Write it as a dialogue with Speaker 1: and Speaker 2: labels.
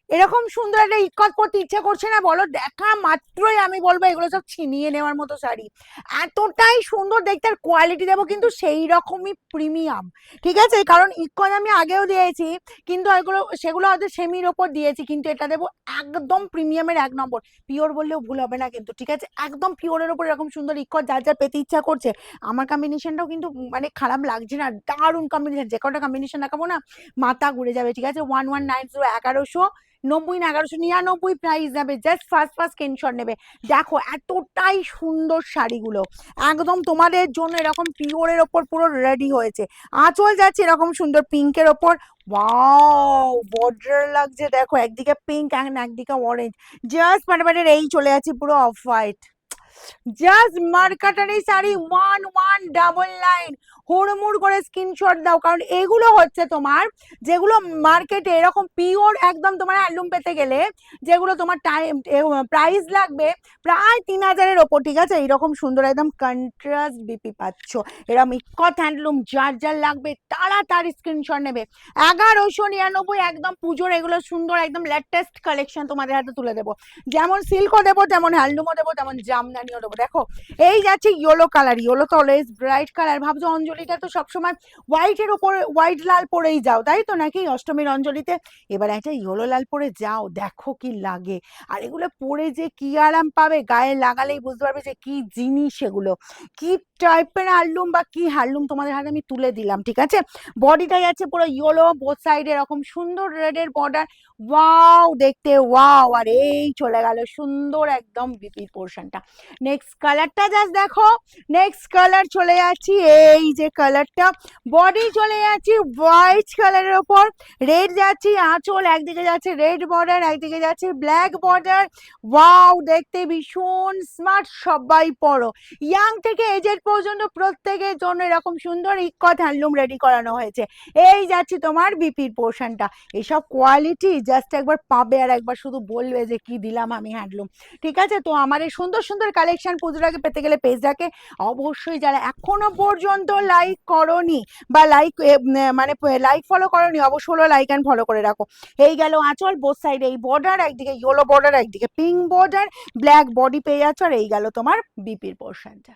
Speaker 1: এরকম সুন্দর একটা ইক্কত পরতে ইচ্ছে করছে না বলো? দেখা মাত্রই আমি বলবো এগুলো সব ছিনিয়ে নেওয়ার মতো শাড়ি, এতটাই সুন্দর দেখতে। আর কোয়ালিটি দেবো কিন্তু সেই রকমই প্রিমিয়াম, ঠিক আছে? কারণ ইক্কত আমি আগেও দিয়েছি, কিন্তু এগুলো সেগুলো হয়তো সেমির ওপর দিয়েছি, কিন্তু এটা দেবো একদম প্রিমিয়ামের 1 নম্বর। পিওর বললেও ভুল হবে না কিন্তু, ঠিক আছে? একদম পিওরের ওপর এরকম সুন্দর ইক্কত যার যার পেতে ইচ্ছা করছে। আমার কম্বিনেশনটাও কিন্তু মানে খারাপ লাগছে না, দারুণ কম্বিনেশন। যে কটা কম্বিনেশন দেখাবো না মাথা ঘুরে যাবে, ঠিক আছে? 1190, 1190 না 1199 প্রাইস যাবে, জাস্ট ফার্স্ট ফার্স্ট স্ক্রিনশট নেবে। দেখো এতটাই সুন্দর শাড়িগুলো, একদম তোমাদের জন্য এরকম পিওরের ওপর পুরো রেডি হয়েছে। আঁচল যাচ্ছে এরকম সুন্দর পিঙ্কের ওপর, ওয়াও বর্ডার লাগছে দেখো, একদিকে পিঙ্ক একদিকে অরেঞ্জ, জাস্ট মানে এই চলে যাচ্ছে পুরো অফ হোয়াইট, জাস্ট মার্কাটারি শাড়ি 1199। হুড়মুড় করে স্ক্রিনশট দাও, কারণ এগুলো হচ্ছে তোমার যেগুলো মার্কেটে এরকম পিওর একদম তোমার হ্যান্ডলুম পেতে গেলে যেগুলো তোমার টাইম প্রাইস লাগবে প্রায় 3000-এর ওপর, ঠিক আছে? এইরকম সুন্দর একদম কন্ট্রাস্ট বিপি পাচ্ছ, এরকম ইক্কত হ্যান্ডলুম যার যার লাগবে তাড়াতাড়ি স্ক্রিনশট নেবে। 1199 একদম পুজোর এগুলো সুন্দর একদম লেটেস্ট কালেকশন তোমাদের হাতে তুলে দেবো। যেমন সিল্কও দেবো, তেমন হ্যান্ডলুমও দেবো, তেমন জামদানিও দেবো। দেখো এই যাচ্ছে ইয়েলো কালার, ইয়েলো তো অলওয়েজ ব্রাইট কালার। ভাবছো অঞ্জলিটা তো সবসময় হোয়াইটের উপরে হোয়াইট লাল পরেই যাও, তাই তো নাকি অষ্টমীর অঞ্জলিতে? এবার একটা ইয়েলো লাল পরে যাও, দেখো কি লাগে। আর এগুলো পরে যে কি আরাম পাবে, গায়ে লাগালেই বুঝতে পারবে যে কি জিনিস এগুলো, কি টাইপের হ্যান্ডলুম বা কি হ্যান্ডলুম তোমাদের হাতে আমি তুলে দিলাম, ঠিক আছে? বডিটা যাচ্ছে পুরো ইয়েলো, বোথ সাইডে এরকম সুন্দর রেডের বর্ডার, ওয়াও দেখতে ওয়াও। আর এই চলে গেল সুন্দর একদম বিপির পোর্শনটা। নেক্সট কালারটা জাস্ট দেখো, নেক্সট কালার চলে যাচ্ছি, এই যে কালারটা, বডি চলে যাচ্ছি হোয়াইট কালারের ওপর, রেড যাচ্ছি, আঁচল একদিকে যাচ্ছে রেড বর্ডার, একদিকে যাচ্ছে ব্ল্যাক বর্ডার, ওয়াও দেখতে ভীষণ স্মার্ট। সবাই পড়ো, ইয়াং থেকে এজেড পর্যন্ত প্রত্যেকের জন্য এরকম সুন্দর ইক্কত হ্যান্ডলুম রেডি করানো হয়েছে। এই যাচ্ছি তোমার বিপির পোর্শনটা, এসব কোয়ালিটি জাস্ট একবার পাবে আর একবার শুধু বলবে যে কি দিলাম আমি হ্যান্ডলুম, ঠিক আছে? তো আমার এই সুন্দর সুন্দর কালেকশন পুজোর আগে পেতে গেলে পেজটাকে অবশ্যই, যারা এখনো পর্যন্ত লাইক করনি বা লাইক মানে লাইক ফলো করনি, অবশ্যই হলো লাইক অ্যান্ড ফলো করে রাখো। এই গেল আঁচল, বোথ সাইডে এই বর্ডার, একদিকে ইয়েলো বর্ডার একদিকে পিঙ্ক বর্ডার, ব্ল্যাক বডি পেয়ে যাচ্ছ, আর এই গেল তোমার বিপির পোর্শনটা।